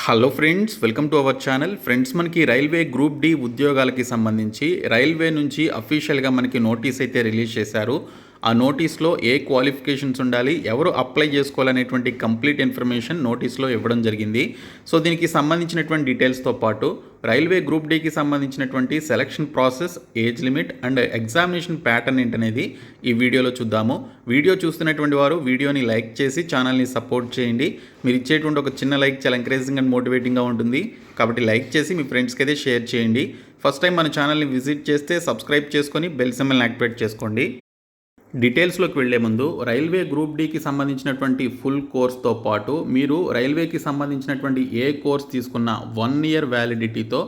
Hello friends, welcome to our channel. Friends, మనకి railway group D ఉద్యోగాలకి సంబంధించి railway నుంచి అఫీషియల్గా మనకి నోటీస్ అయితే రిలీజ్ చేశారు. ఆ నోటీస్లో ఏ క్వాలిఫికేషన్స్ ఉండాలి, ఎవరు అప్లై చేసుకోవాలనేటువంటి కంప్లీట్ ఇన్ఫర్మేషన్ నోటీస్లో ఇవ్వడం జరిగింది. సో దీనికి సంబంధించినటువంటి డీటెయిల్స్తో పాటు రైల్వే గ్రూప్ డికి సంబంధించినటువంటి selection process, age limit and examination pattern ఏంటనేది ఈ వీడియోలో చూద్దాము. వీడియో చూస్తున్నటువంటి వారు వీడియోని లైక్ చేసి ఛానల్ని సపోర్ట్ చేయండి. మీరు ఇచ్చేటువంటి ఒక చిన్న లైక్ చాలా ఎంకరేజింగ్ అండ్ మోటివేటింగ్గా ఉంటుంది. కాబట్టి లైక్ చేసి మీ ఫ్రెండ్స్కి అయితే షేర్ చేయండి. ఫస్ట్ టైం మన ఛానల్ని విజిట్ చేస్తే సబ్స్క్రైబ్ చేసుకొని బెల్ సింబల్ని యాక్టివేట్ చేసుకోండి. డీటెయిల్స్లోకి వెళ్లే ముందు రైల్వే గ్రూప్ డికి సంబంధించినటువంటి ఫుల్ కోర్స్తో పాటు మీరు రైల్వేకి సంబంధించినటువంటి ఏ కోర్స్ తీసుకున్న 1 year వ్యాలిడిటీతో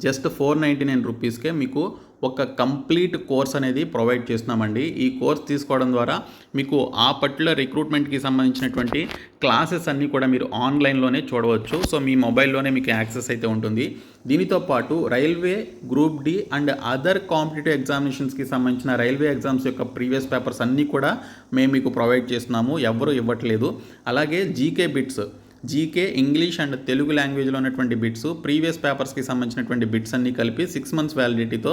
జస్ట్ 499 రూపీస్కే మీకు ఒక కంప్లీట్ కోర్స్ అనేది ప్రొవైడ్ చేస్తున్నామండి. ఈ కోర్స్ తీసుకోవడం ద్వారా మీకు ఆ పర్టికులర్ రిక్రూట్మెంట్కి సంబంధించినటువంటి క్లాసెస్ అన్నీ కూడా మీరు ఆన్లైన్లోనే చూడవచ్చు. సో మీ మొబైల్లోనే మీకు యాక్సెస్ అయితే ఉంటుంది. దీనితో పాటు railway group D and other competitive ఎగ్జామినేషన్స్కి సంబంధించిన రైల్వే ఎగ్జామ్స్ యొక్క ప్రీవియస్ పేపర్స్ అన్నీ కూడా మేము మీకు ప్రొవైడ్ చేస్తున్నాము, ఎవ్వరూ ఇవ్వట్లేదు. అలాగే GK bits, GK, English and Telugu లాంగ్వేజ్లో ఉన్నటువంటి బిట్స్, ప్రీవియస్ పేపర్స్కి సంబంధించినటువంటి బిట్స్ అన్నీ కలిపి 6 months వ్యాలిడిటీతో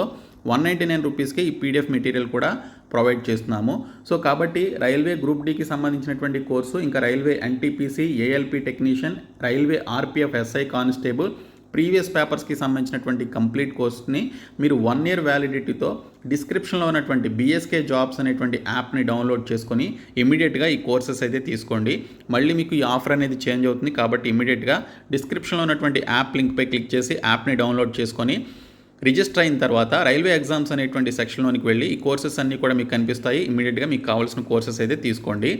199 రూపీస్కి ఈ పీడిఎఫ్ మెటీరియల్ కూడా ప్రొవైడ్ చేస్తున్నాము. సో కాబట్టి రైల్వే గ్రూప్ డికి సంబంధించినటువంటి కోర్సు, ఇంకా railway NTPC, ALP technician, railway RPF SI constable previous పేపర్స్కి సంబంధించినటువంటి కంప్లీట్ కోర్స్ని మీరు 1 year వ్యాలిడిటీతో డిస్క్రిప్షన్లో ఉన్నటువంటి బీఎస్కే జాబ్స్ అనేటువంటి యాప్ని డౌన్లోడ్ చేసుకొని ఇమీడియట్గా ఈ కోర్సెస్ అయితే తీసుకోండి. మళ్ళీ మీకు ఈ ఆఫర్ అనేది చేంజ్ అవుతుంది కాబట్టి ఇమీడియట్గా డిస్క్రిప్షన్లో ఉన్నటువంటి యాప్ లింక్పై క్లిక్ చేసి యాప్ని డౌన్లోడ్ చేసుకొని రిజిస్టర్ అయిన తర్వాత రైల్వే ఎగ్జామ్స్ అనేటువంటి సెక్షన్లోనికి వెళ్ళి ఈ కోర్సెస్ అన్నీ కూడా మీకు కనిపిస్తాయి. ఇమీడియట్గా మీకు కావాల్సిన కోర్సెస్ అయితే తీసుకోండి.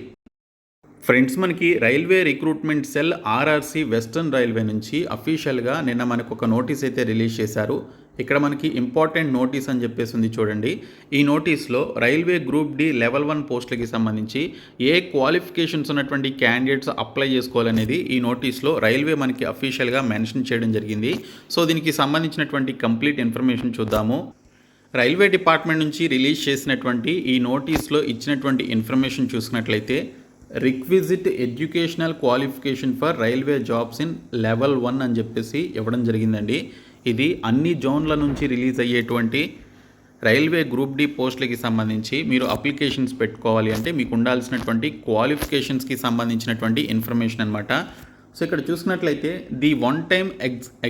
ఫ్రెండ్స్, మనకి railway recruitment cell RRC western railway నుంచి అఫీషియల్గా నిన్న మనకు ఒక నోటీస్ అయితే రిలీజ్ చేశారు. ఇక్కడ మనకి ఇంపార్టెంట్ నోటీస్ అని చెప్పేసి ఉంది చూడండి. ఈ నోటీస్లో రైల్వే గ్రూప్ డి లెవెల్ 1 పోస్టులకి సంబంధించి ఏ క్వాలిఫికేషన్స్ ఉన్నటువంటి క్యాండిడేట్స్ అప్లై చేసుకోవాలనేది ఈ నోటీస్లో రైల్వే మనకి అఫీషియల్గా మెన్షన్ చేయడం జరిగింది. సో దీనికి సంబంధించినటువంటి కంప్లీట్ ఇన్ఫర్మేషన్ చూద్దాము. రైల్వే డిపార్ట్మెంట్ నుంచి రిలీజ్ చేసినటువంటి ఈ నోటీస్లో ఇచ్చినటువంటి ఇన్ఫర్మేషన్ చూసినట్లయితే requisite educational qualification for railway jobs in level 1 అని చెప్పేసి ఇవ్వడం జరిగిందండి. ఇది అన్ని జోన్ల నుంచి రిలీజ్ అయ్యేటువంటి రైల్వే గ్రూప్ డి పోస్టులకి సంబంధించి మీరు అప్లికేషన్స్ పెట్టుకోవాలి అంటే మీకు ఉండాల్సినటువంటి క్వాలిఫికేషన్స్కి సంబంధించినటువంటి ఇన్ఫర్మేషన్ అనమాట. సో ఇక్కడ చూసినట్లయితే the one time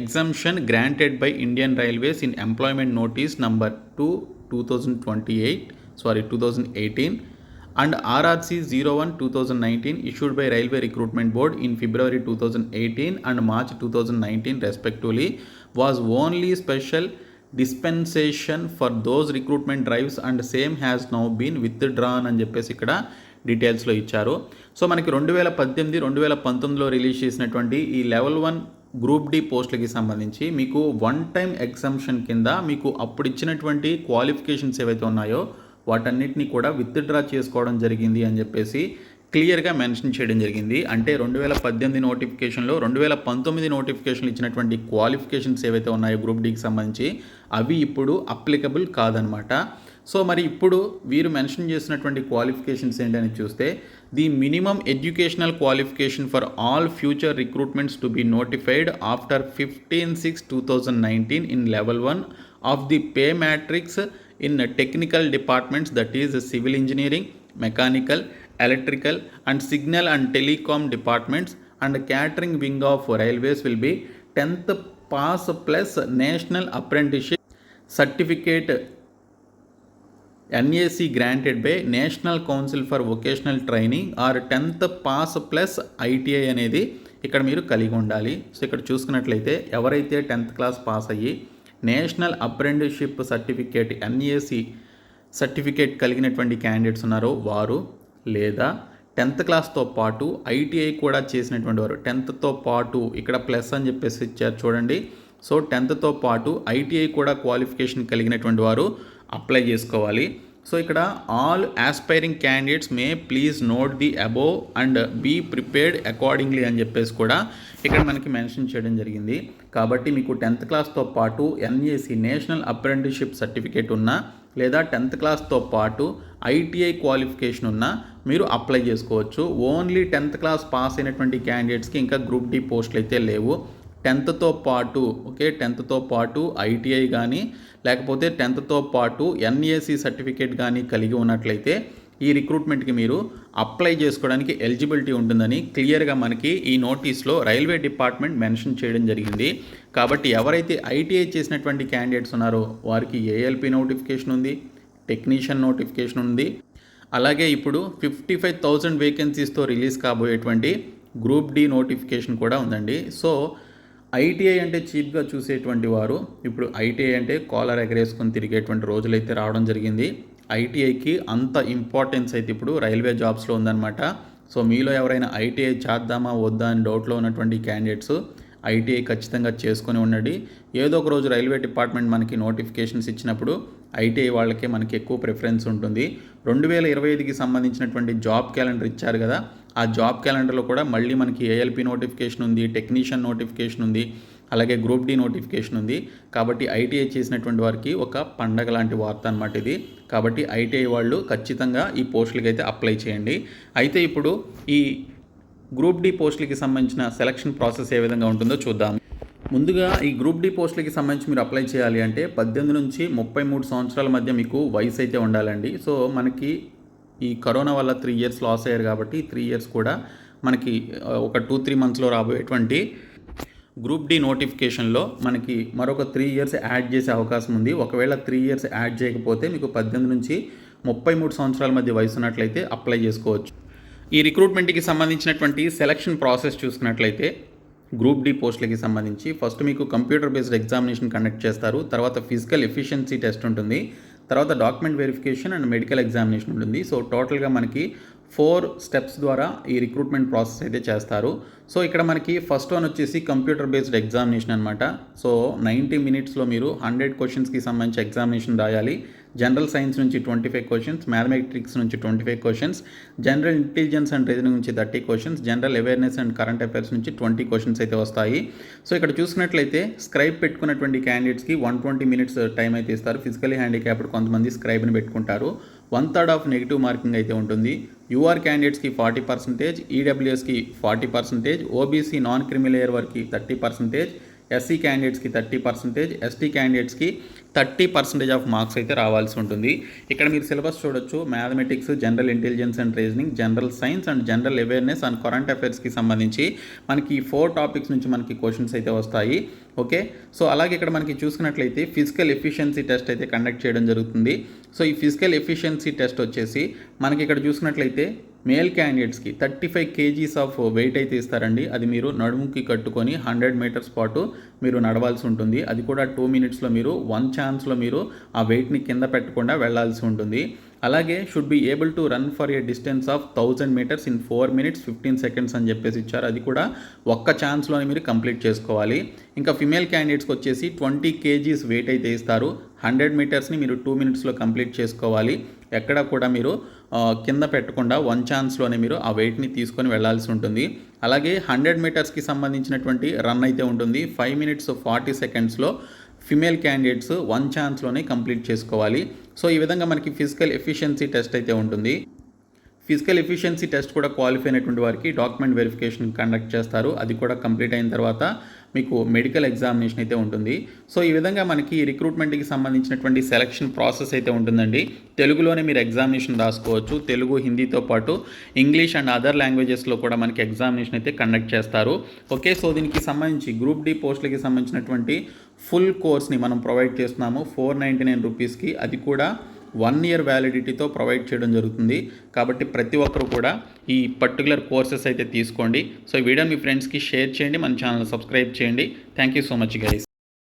exemption granted by Indian Railways in employment notice number 2018 and RRC 01/2019 issued by Railway Recruitment Board in February 2018 and March 2019 respectively was only special dispensation for those recruitment drives and same has now been withdrawn అని చెప్పేసి ఇక్కడ డీటెయిల్స్లో ఇచ్చారు. So మనకి 2018-2019లో release చేసినటువంటి ఈ level 1 group D పోస్టులకి సంబంధించి మీకు 1 time ఎగ్జంప్షన్ కింద మీకు అప్పుడు ఇచ్చినటువంటి క్వాలిఫికేషన్స్ ఏవైతే ఉన్నాయో వాటన్నిటిని కూడా విత్డ్రా చేసుకోవడం జరిగింది అని చెప్పేసి క్లియర్గా మెన్షన్ చేయడం జరిగింది. అంటే 2018 నోటిఫికేషన్లో 2019 నోటిఫికేషన్లు ఇచ్చినటువంటి క్వాలిఫికేషన్స్ ఏవైతే ఉన్నాయో గ్రూప్ డికి సంబంధించి అవి ఇప్పుడు అప్లికబుల్ కాదనమాట. సో మరి ఇప్పుడు వీరు మెన్షన్ చేసినటువంటి క్వాలిఫికేషన్స్ ఏంటని చూస్తే the minimum educational qualification for all future recruitments to be notified after 15/6/2019 in level 1 of the pay matrix in technical departments, that is civil engineering, mechanical, electrical and signal and telecom departments, and catering wing of railways will be 10th pass plus national apprenticeship certificate NAC granted by National Council for Vocational Training or 10th pass plus ITI అనేది ఇక్కడ మీరు కలిగి ఉండాలి. So ఇక్కడ చూసుకున్నట్లయితే ఎవరైతే 10th class pass అయ్యి national apprenticeship certificate NAC certificate కలిగినటువంటి క్యాండిడేట్స్ ఉన్నారో వారు, లేదా 10th క్లాస్తో పాటు ఐటీఐ కూడా చేసినటువంటి వారు, 10thతో పాటు ఇక్కడ ప్లస్ అని చెప్పేసి ఇచ్చారు చూడండి. సో 10thతో పాటు ఐటీఐ కూడా క్వాలిఫికేషన్ కలిగినటువంటి వారు అప్లై చేసుకోవాలి. సో ఇక్కడ all aspiring candidates may please note the above and be prepared accordingly అని చెప్పేసి కూడా ఇక్కడ మనకి మెన్షన్ చేయడం జరిగింది. కాబట్టి మీకు 10th క్లాస్తో పాటు ఎన్ఏసి నేషనల్ అప్రెంటిస్షిప్ సర్టిఫికేట్ ఉన్నా లేదా 10th క్లాస్తో పాటు ఐటీఐ క్వాలిఫికేషన్ ఉన్నా మీరు అప్లై చేసుకోవచ్చు. ఓన్లీ 10th క్లాస్ పాస్ అయినటువంటి క్యాండిడేట్స్కి ఇంకా గ్రూప్ డి పోస్టులు అయితే లేవు. 10థ్తో పాటు ఓకే 10థ్తో పాటు ఐటీఐ కానీ లేకపోతే 10థ్తో పాటు ఎన్ఏసి సర్టిఫికేట్ కానీ కలిగి ఉన్నట్లయితే ఈ రిక్రూట్మెంట్కి మీరు అప్లై చేసుకోవడానికి ఎలిజిబిలిటీ ఉంటుందని క్లియర్గా మనకి ఈ నోటీస్లో రైల్వే డిపార్ట్మెంట్ మెన్షన్ చేయడం జరిగింది. కాబట్టి ఎవరైతే ఐటీఐ చేసినటువంటి క్యాండిడేట్స్ ఉన్నారో వారికి ఏఎల్పి నోటిఫికేషన్ ఉంది, టెక్నీషియన్ నోటిఫికేషన్ ఉంది, అలాగే ఇప్పుడు 55,000 వేకెన్సీస్తో రిలీజ్ కాబోయేటువంటి గ్రూప్ డి నోటిఫికేషన్ కూడా ఉందండి. సో ఐటీఐ అంటే చీప్గా చూసేటువంటి వారు ఇప్పుడు ఐటీఐ అంటే కాలర్ ఎగరేసుకొని తిరిగేటువంటి రోజులైతే రావడం జరిగింది. ఐటీఐకి అంత ఇంపార్టెన్స్ అయితే ఇప్పుడు రైల్వే జాబ్స్లో ఉందన్నమాట. సో మీలో ఎవరైనా ఐటీఐ చేద్దామా వద్దా అని డౌట్లో ఉన్నటువంటి క్యాండిడేట్స్ ఐటీఐ ఖచ్చితంగా చేసుకొని ఉండండి. ఏదో ఒక రోజు రైల్వే డిపార్ట్మెంట్ మనకి నోటిఫికేషన్స్ ఇచ్చినప్పుడు ఐటీఐ వాళ్ళకే మనకి ఎక్కువ ప్రిఫరెన్స్ ఉంటుంది. 2025కి సంబంధించినటువంటి జాబ్ క్యాలెండర్ ఇచ్చారు కదా, ఆ జాబ్ క్యాలెండర్లో కూడా మళ్ళీ మనకి ఏఎల్పి నోటిఫికేషన్ ఉంది, టెక్నీషియన్ నోటిఫికేషన్ ఉంది, అలాగే గ్రూప్ డి నోటిఫికేషన్ ఉంది. కాబట్టి ఐటీఐ చేసినటువంటి వారికి ఒక పండగ లాంటి వార్త అనమాట ఇది. కాబట్టి ఐటీఐ వాళ్ళు ఖచ్చితంగా ఈ పోస్టులకి అయితే అప్లై చేయండి. అయితే ఇప్పుడు ఈ గ్రూప్ డి పోస్టులకి సంబంధించిన సెలక్షన్ ప్రాసెస్ ఏ విధంగా ఉంటుందో చూద్దాం. ముందుగా ఈ గ్రూప్ డి పోస్టులకి సంబంధించి మీరు అప్లై చేయాలి అంటే 18 నుంచి 33 సంవత్సరాల మధ్య మీకు వయసు అయితే ఉండాలండి. సో మనకి ఈ కరోనా వల్ల 3 ఇయర్స్ లాస్ అయ్యారు కాబట్టి 3 ఇయర్స్ కూడా మనకి ఒక 2-3 మంత్స్లో రాబోయేటువంటి గ్రూప్ డి నోటిఫికేషన్లో మనకి మరొక 3 ఇయర్స్ యాడ్ చేసే అవకాశం ఉంది. ఒకవేళ 3 ఇయర్స్ యాడ్ చేయకపోతే మీకు 18 నుంచి 33 సంవత్సరాల మధ్య వయసు ఉన్నట్లయితే అప్లై చేసుకోవచ్చు. ఈ రిక్రూట్మెంట్కి సంబంధించినటువంటి సెలక్షన్ ప్రాసెస్ చూసుకున్నట్లయితే గ్రూప్ డి పోస్టులకి సంబంధించి ఫస్ట్ మీకు కంప్యూటర్ బేస్డ్ ఎగ్జామినేషన్ కండక్ట్ చేస్తారు. తర్వాత ఫిజికల్ ఎఫిషియన్సీ టెస్ట్ ఉంటుంది, తర్వాత document verification and medical examination ఉంటుంది. సో టోటల్గా మనకి 4 స్టెప్స్ ద్వారా ఈ రిక్రూట్మెంట్ ప్రాసెస్ అయితే చేస్తారు. సో ఇక్కడ మనకి ఫస్ట్ వన్ వచ్చేసి కంప్యూటర్ బేస్డ్ ఎగ్జామినేషన్ అనమాట. సో 90 మినిట్స్లో మీరు 100 క్వశ్చన్స్కి సంబంధించి ఎగ్జామినేషన్ రాయాలి. జనరల్ సైన్స్ నుంచి 25 క్వశ్చన్స్, మ్యాథమెటిక్స్ నుంచి 25 questions, general intelligence and reasoning నుంచి 30 questions, general awareness and current affairs నుంచి 20 క్వశ్చన్స్ అయితే వస్తాయి. సో ఇక్కడ చూసుకున్నట్లయితే స్క్రైబ్ పెట్టుకున్నటువంటి క్యాండిడేట్స్కి 120 మినిట్స్ టైం అయితే ఇస్తారు. ఫిజికలీ హ్యాండిక్యాప్డ్ కొంతమంది స్క్రైబ్ని పెట్టుకుంటారు. 1/3 ఆఫ్ నెగిటివ్ మార్కింగ్ అయితే ఉంటుంది. యూఆర్ క్యాండిడేట్స్కి 40%, ఈడబ్ల్యూఎస్కి 40%, ఓబీసీ నాన్ క్రిమిలేయర్ వారికి 30%, ఎస్సీ క్యాండిడేట్స్కి 30%, ఎస్టీ క్యాండిడేట్స్కి 30% ఆఫ్ మార్క్స్ అయితే రావాల్సి ఉంటుంది. ఇక్కడ మీరు సిలబస్ చూడొచ్చు. Mathematics, general intelligence and reasoning, general science and general awareness and current అఫైర్స్కి సంబంధించి మనకి 4 టాపిక్స్ నుంచి మనకి క్వశ్చన్స్ అయితే వస్తాయి. ఓకే, సో అలాగే ఇక్కడ మనకి చూసుకున్నట్లయితే ఫిజికల్ ఎఫిషియన్సీ టెస్ట్ అయితే కండక్ట్ చేయడం జరుగుతుంది. సో ఈ ఫిజికల్ ఎఫిషియన్సీ టెస్ట్ వచ్చేసి మనకి ఇక్కడ చూసుకున్నట్లయితే మేల్ క్యాండిడేట్స్కి 35 kgs ఆఫ్ వెయిట్ అయితే ఇస్తారండి. అది మీరు నడుముకి కట్టుకొని 100 మీటర్స్ పాటు మీరు నడవాల్సి ఉంటుంది. అది కూడా 2 మినిట్స్లో మీరు 1 ఛాన్స్లో మీరు ఆ వెయిట్ని కింద పెట్టకుండా వెళ్లాల్సి ఉంటుంది. అలాగే should be able to run for a distance of 1000 metres in 4 minutes 15 seconds అని చెప్పేసి ఇచ్చారు. అది కూడా ఒక్క ఛాన్స్లోనే మీరు కంప్లీట్ చేసుకోవాలి. ఇంకా ఫిమేల్ క్యాండిడేట్స్కి వచ్చేసి 20 kgs వెయిట్ అయితే ఇస్తారు. 100 మీటర్స్ని మీరు 2 minutesలో కంప్లీట్ చేసుకోవాలి. ఎక్కడ కూడా మీరు కింద పెట్టకుండా 1 ఛాన్స్లోనే మీరు ఆ వెయిట్ని తీసుకొని వెళ్లాల్సి ఉంటుంది. అలాగే 100 మీటర్స్కి సంబంధించినటువంటి రన్ అయితే ఉంటుంది. 5 minutes 40 secondsలో ఫిమేల్ క్యాండిడేట్స్ 1 ఛాన్స్లోనే కంప్లీట్ చేసుకోవాలి. సో ఈ విధంగా మనకి ఫిజికల్ ఎఫిషియన్సీ టెస్ట్ అయితే ఉంటుంది. ఫిజికల్ ఎఫిషియన్సీ టెస్ట్ కూడా క్వాలిఫై అయినటువంటి వారికి డాక్యుమెంట్ వెరిఫికేషన్ కండక్ట్ చేస్తారు. అది కూడా కంప్లీట్ అయిన తర్వాత మీకు మెడికల్ ఎగ్జామినేషన్ అయితే ఉంటుంది. సో ఈ విధంగా మనకి రిక్రూట్మెంట్కి సంబంధించినటువంటి సెలక్షన్ ప్రాసెస్ అయితే ఉంటుందండి. తెలుగులోనే మీరు ఎగ్జామినేషన్ రాసుకోవచ్చు. తెలుగు, హిందీతో పాటు ఇంగ్లీష్ అండ్ అదర్ లాంగ్వేజెస్లో కూడా మనకి ఎగ్జామినేషన్ అయితే కండక్ట్ చేస్తారు. ఓకే, సో దీనికి సంబంధించి గ్రూప్ డి పోస్టులకి సంబంధించినటువంటి ఫుల్ కోర్స్ని మనం ప్రొవైడ్ చేస్తున్నాము 499 రూపీస్కి. అది కూడా 1 year వ్యాలిడిటీతో ప్రొవైడ్ చేయడం జరుగుతుంది. కాబట్టి ప్రతి ఒక్కరు కూడా ఈ పర్టికులర్ కోర్సెస్ అయితే తీసుకోండి. సో ఈ వీడియో మీ ఫ్రెండ్స్కి షేర్ చేయండి, మన ఛానల్ సబ్స్క్రైబ్ చేయండి. Thank you so much guys.